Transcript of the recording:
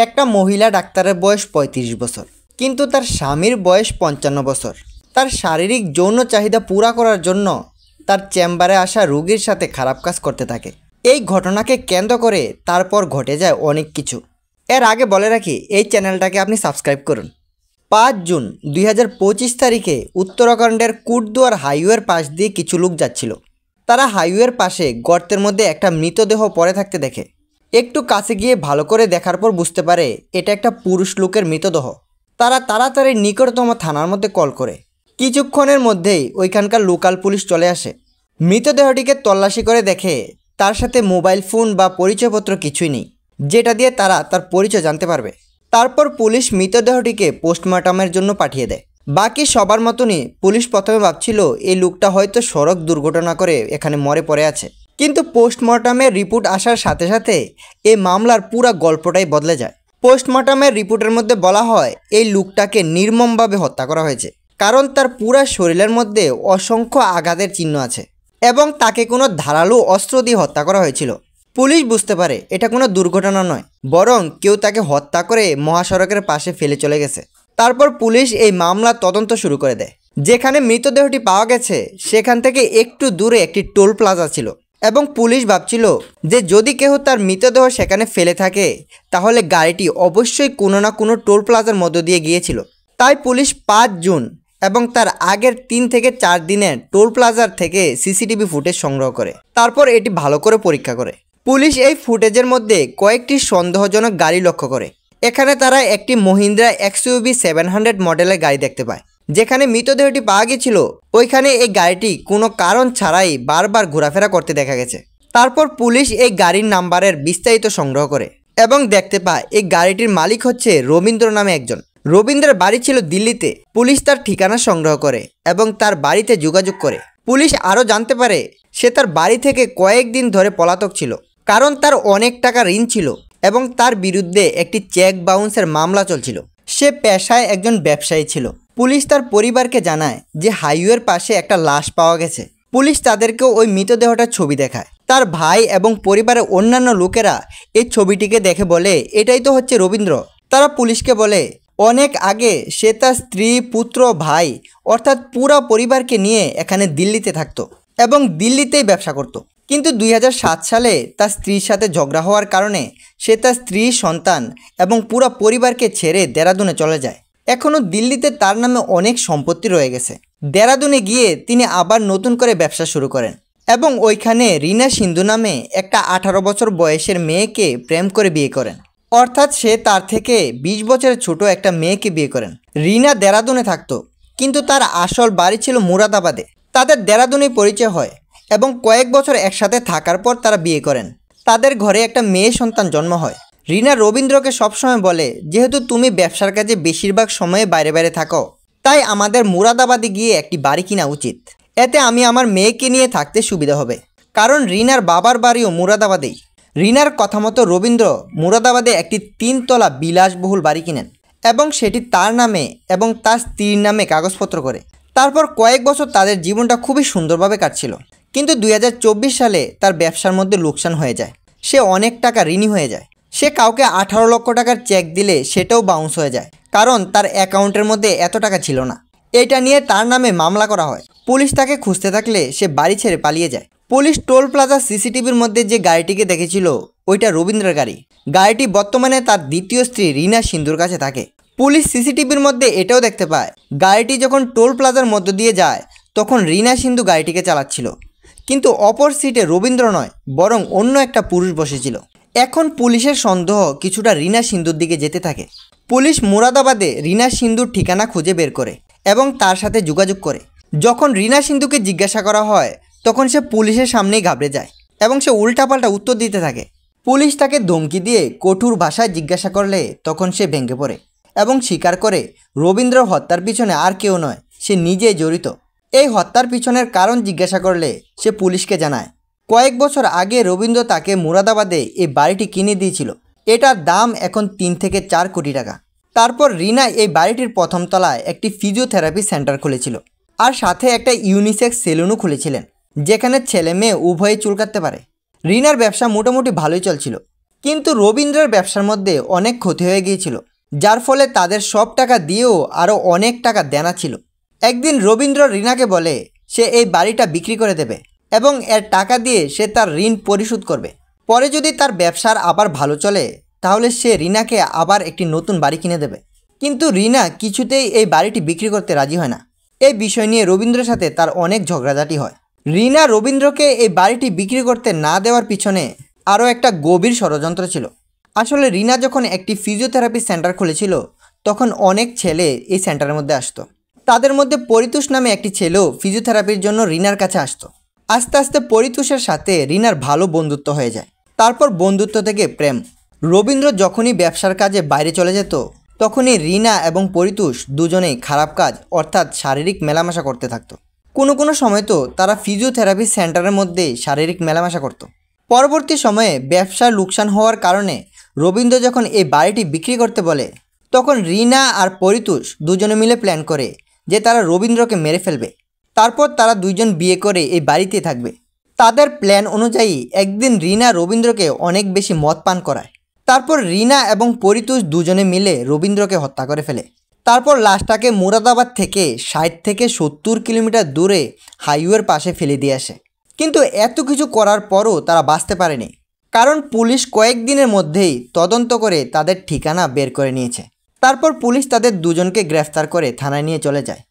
একটা মহিলা ডাক্তারের বয়স ৩৫ বছর, কিন্তু তার স্বামীর বয়স ৫৫ বছর। তার শারীরিক যৌন চাহিদা পুরা করার জন্য তার চেম্বারে আসা রোগীর সাথে খারাপ কাজ করতে থাকে। এই ঘটনাকে কেন্দ্র করে তারপর ঘটে যায় অনেক কিছু। এর আগে বলে রাখি, এই চ্যানেলটাকে আপনি সাবস্ক্রাইব করুন। ৫ জুন ২০২৫ তারিখে উত্তরাখণ্ডের কুটদুয়ার হাইওয়ের পাশ দিয়ে কিছু লোক যাচ্ছিল। তারা হাইওয়ের পাশে গর্তের মধ্যে একটা মৃতদেহ পড়ে থাকতে দেখে। একটু কাছে গিয়ে ভালো করে দেখার পর বুঝতে পারে এটা একটা পুরুষ লোকের মৃতদেহ। তারা তাড়াতাড়ি নিকটতম থানার মধ্যে কল করে। কিছুক্ষণের মধ্যেই ওইখানকার লোকাল পুলিশ চলে আসে। মৃতদেহটিকে তল্লাশি করে দেখে তার সাথে মোবাইল ফোন বা পরিচয়পত্র কিছুই নেই, যেটা দিয়ে তারা তার পরিচয় জানতে পারবে। তারপর পুলিশ মৃতদেহটিকে পোস্টমর্টমের জন্য পাঠিয়ে দেয়। বাকি সবার মতনই পুলিশ প্রথমে ভাবছিল এই লোকটা হয়তো সড়ক দুর্ঘটনা করে এখানে মরে পড়ে আছে, কিন্তু পোস্টমর্টমের রিপোর্ট আসার সাথে সাথে এই মামলার পুরো গল্পটাই বদলে যায়। পোস্টমর্টমের রিপোর্টের মধ্যে বলা হয় এই লোকটাকে নির্মমভাবে হত্যা করা হয়েছে, কারণ তার পুরো শরীরের মধ্যে অসংখ্য আঘাতের চিহ্ন আছে এবং তাকে কোনো ধারালো অস্ত্র দিয়ে হত্যা করা হয়েছিল। পুলিশ বুঝতে পারে এটা কোনো দুর্ঘটনা নয়, বরং কেউ তাকে হত্যা করে মহাসড়কের পাশে ফেলে চলে গেছে। তারপর পুলিশ এই মামলা তদন্ত শুরু করে দেয়। যেখানে মৃতদেহটি পাওয়া গেছে সেখান থেকে একটু দূরে একটি টোল প্লাজা ছিল এবং পুলিশ ভাবছিল যে যদি কেউ তার মৃতদেহ সেখানে ফেলে থাকে তাহলে গাড়িটি অবশ্যই কোনো না কোনো টোল প্লাজার মধ্য দিয়ে গিয়েছিল। তাই পুলিশ ৫ জুন এবং তার আগের ৩ থেকে ৪ দিনের টোল প্লাজার থেকে সিসিটিভি ফুটেজ সংগ্রহ করে। তারপর এটি ভালো করে পরীক্ষা করে। পুলিশ এই ফুটেজের মধ্যে কয়েকটি সন্দেহজনক গাড়ি লক্ষ্য করে। এখানে তারা একটি মহিন্দ্রা XUV 700 মডেলের গাড়ি দেখতে পায়। যেখানে মৃতদেহটি পাওয়া গিয়েছিল ওইখানে এই গাড়িটি কোনো কারণ ছাড়াই বারবার ঘোরাফেরা করতে দেখা গেছে। তারপর পুলিশ এই গাড়ির নাম্বারের বিস্তারিত সংগ্রহ করে এবং দেখতে পায় এই গাড়িটির মালিক হচ্ছে রবীন্দ্র নামে একজন। রবীন্দ্রের বাড়ি ছিল দিল্লিতে। পুলিশ তার ঠিকানা সংগ্রহ করে এবং তার বাড়িতে যোগাযোগ করে। পুলিশ আরও জানতে পারে সে তার বাড়ি থেকে কয়েকদিন ধরে পলাতক ছিল, কারণ তার অনেক টাকা ঋণ ছিল এবং তার বিরুদ্ধে একটি চেক বাউন্সের মামলা চলছিল। সে পেশায় একজন ব্যবসায়ী ছিল। পুলিশ তার পরিবারকে জানায় যে হাইওয়ের পাশে একটা লাশ পাওয়া গেছে। পুলিশ তাদেরকেও ওই মৃতদেহটার ছবি দেখায়। তার ভাই এবং পরিবারের অন্যান্য লোকেরা এই ছবিটিকে দেখে বলে এটাই তো হচ্ছে রবীন্দ্র। তারা পুলিশকে বলে অনেক আগে সে তার স্ত্রী, পুত্র, ভাই অর্থাৎ পুরো পরিবারকে নিয়ে এখানে দিল্লিতে থাকতো এবং দিল্লিতেই ব্যবসা করত। কিন্তু ২০০৭ সালে তার স্ত্রীর সাথে ঝগড়া হওয়ার কারণে সে তার স্ত্রী, সন্তান এবং পুরো পরিবারকে ছেড়ে দেরাদুনে চলে যায়। এখনও দিল্লিতে তার নামে অনেক সম্পত্তি রয়ে গেছে। দেরাদুনে গিয়ে তিনি আবার নতুন করে ব্যবসা শুরু করেন এবং ওইখানে রিনা সিন্ধু নামে একটা ১৮ বছর বয়সের মেয়েকে প্রেম করে বিয়ে করেন। অর্থাৎ সে তার থেকে ২০ বছরের ছোট একটা মেয়েকে বিয়ে করেন। রিনা দেরাদুনে থাকতো, কিন্তু তার আসল বাড়ি ছিল মুরাদাবাদে। তাদের দেরাদুনেই পরিচয় হয় এবং কয়েক বছর একসাথে থাকার পর তারা বিয়ে করেন। তাদের ঘরে একটা মেয়ে সন্তান জন্ম হয়। রিনা রবীন্দ্রকে সবসময় বলে যেহেতু তুমি ব্যবসার কাজে বেশিরভাগ সময়ে বাইরে বাইরে থাকো, তাই আমাদের মুরাদাবাদে গিয়ে একটি বাড়ি কিনা উচিত। এতে আমি আমার মেয়েকে নিয়ে থাকতে সুবিধা হবে, কারণ রিনার বাবার বাড়িও মুরাদাবাদেই। রিনার কথা মতো রবীন্দ্র মুরাদাবাদে একটি ৩ তলা বিলাসবহুল বাড়ি কিনেন এবং সেটি তার নামে এবং তার স্ত্রীর নামে কাগজপত্র করে। তারপর কয়েক বছর তাদের জীবনটা খুবই সুন্দরভাবে কাটছিল। কিন্তু ২০২৪ সালে তার ব্যবসার মধ্যে লোকসান হয়ে যায়। সে অনেক টাকা ঋণী হয়ে যায়। সে কাউকে ১৮ লক্ষ টাকার চেক দিলে সেটাও বাউন্স হয়ে যায়, কারণ তার অ্যাকাউন্টের মধ্যে এত টাকা ছিল না। এটা নিয়ে তার নামে মামলা করা হয়। পুলিশ তাকে খুঁজতে থাকলে সে বাড়ি ছেড়ে পালিয়ে যায়। পুলিশ টোল প্লাজা সিসিটিভির মধ্যে যে গাড়িটিকে দেখেছিল ওইটা রবীন্দ্রের গাড়ি। গাড়িটি বর্তমানে তার দ্বিতীয় স্ত্রী রিনা সিন্ধুর কাছে থাকে। পুলিশ সিসিটিভির মধ্যে এটাও দেখতে পায় গাড়িটি যখন টোল প্লাজার মধ্য দিয়ে যায় তখন রিনা সিন্ধু গাড়িটিকে চালাচ্ছিল, কিন্তু অপর সিটে রবীন্দ্র নয় বরং অন্য একটা পুরুষ বসেছিল। এখন পুলিশের সন্দেহ কিছুটা রিনা সিন্ধুর দিকে যেতে থাকে। পুলিশ মুরাদাবাদে রিনা সিন্ধুর ঠিকানা খুঁজে বের করে এবং তার সাথে যোগাযোগ করে। যখন রিনা সিন্ধুকে জিজ্ঞাসা করা হয় তখন সে পুলিশের সামনেই ঘাবড়ে যায় এবং সে উল্টাপাল্টা উত্তর দিতে থাকে। পুলিশ তাকে ধমকি দিয়ে কঠোর ভাষায় জিজ্ঞাসা করলে তখন সে ভেঙে পড়ে এবং স্বীকার করে রবীন্দ্র হত্যার পিছনে আর কেউ নয়, সে নিজেই জড়িত। এই হত্যার পিছনের কারণ জিজ্ঞাসা করলে সে পুলিশকে জানায় কয়েক বছর আগে রবীন্দ্র তাকে মুরাদাবাদে এই বাড়িটি কিনে দিয়েছিল। এটার দাম এখন ৩ থেকে ৪ কোটি টাকা। তারপর রিনা এই বাড়িটির প্রথম তলায় একটি ফিজিওথেরাপি সেন্টার খুলেছিল আর সাথে একটা ইউনিসেক্স সেলুনও খুলেছিলেন, যেখানে ছেলে মেয়ে উভয়ে চুল কাটতে পারে। রিনার ব্যবসা মোটামুটি ভালোই চলছিল, কিন্তু রবীন্দ্রের ব্যবসার মধ্যে অনেক ক্ষতি হয়ে গিয়েছিল, যার ফলে তাদের সব টাকা দিয়েও আরও অনেক টাকা দেনা ছিল। একদিন রবীন্দ্র রিনাকে বলে সে এই বাড়িটা বিক্রি করে দেবে এবং এর টাকা দিয়ে সে তার ঋণ পরিশোধ করবে। পরে যদি তার ব্যবসার আবার ভালো চলে তাহলে সে রিনাকে আবার একটি নতুন বাড়ি কিনে দেবে। কিন্তু রিনা কিছুতেই এই বাড়িটি বিক্রি করতে রাজি হয় না। এই বিষয় নিয়ে রবীন্দ্রের সাথে তার অনেক ঝগড়াঝাটি হয়। রিনা রবীন্দ্রকে এই বাড়িটি বিক্রি করতে না দেওয়ার পিছনে আরও একটা গভীর ষড়যন্ত্র ছিল। আসলে রিনা যখন একটি ফিজিওথেরাপি সেন্টার খুলেছিল তখন অনেক ছেলে এই সেন্টারের মধ্যে আসতো। তাদের মধ্যে পরিতোষ নামে একটি ছেলেও ফিজিওথেরাপির জন্য রিনার কাছে আসতো। আস্তে আস্তে পরিতোষের সাথে রিনার ভালো বন্ধুত্ব হয়ে যায়। তারপর বন্ধুত্ব থেকে প্রেম। রবীন্দ্র যখনই ব্যবসার কাজে বাইরে চলে যেত তখনই রিনা এবং পরিতোষ দুজনেই খারাপ কাজ অর্থাৎ শারীরিক মেলামেশা করতে থাকতো। কোনো সময় তো তারা ফিজিওথেরাপি সেন্টারের মধ্যেই শারীরিক মেলামেশা করত। পরবর্তী সময়ে ব্যবসার লোকসান হওয়ার কারণে রবীন্দ্র যখন এই বাড়িটি বিক্রি করতে বলে তখন রিনা আর পরিতোষ দুজনে মিলে প্ল্যান করে যে তারা রবীন্দ্রকে মেরে ফেলবে। তারপর তারা দুইজন বিয়ে করে এই বাড়িতে থাকবে। তাদের প্ল্যান অনুযায়ী একদিন রিনা রবীন্দ্রকে অনেক বেশি মদ পান করায়। তারপর রিনা এবং পরিতোষ দুজনে মিলে রবীন্দ্রকে হত্যা করে ফেলে। তারপর লাশটাকে মুরাদাবাদ থেকে 60 থেকে 70 কিলোমিটার দূরে হাইওয়ের পাশে ফেলে দিয়ে আসে। কিন্তু এত কিছু করার পরও তারা বাঁচতে পারেনি, কারণ পুলিশ কয়েকদিনের মধ্যেই তদন্ত করে তাদের ঠিকানা বের করে নিয়েছে। তারপর পুলিশ তাদের দুজনকে গ্রেফতার করে থানায় নিয়ে চলে যায়।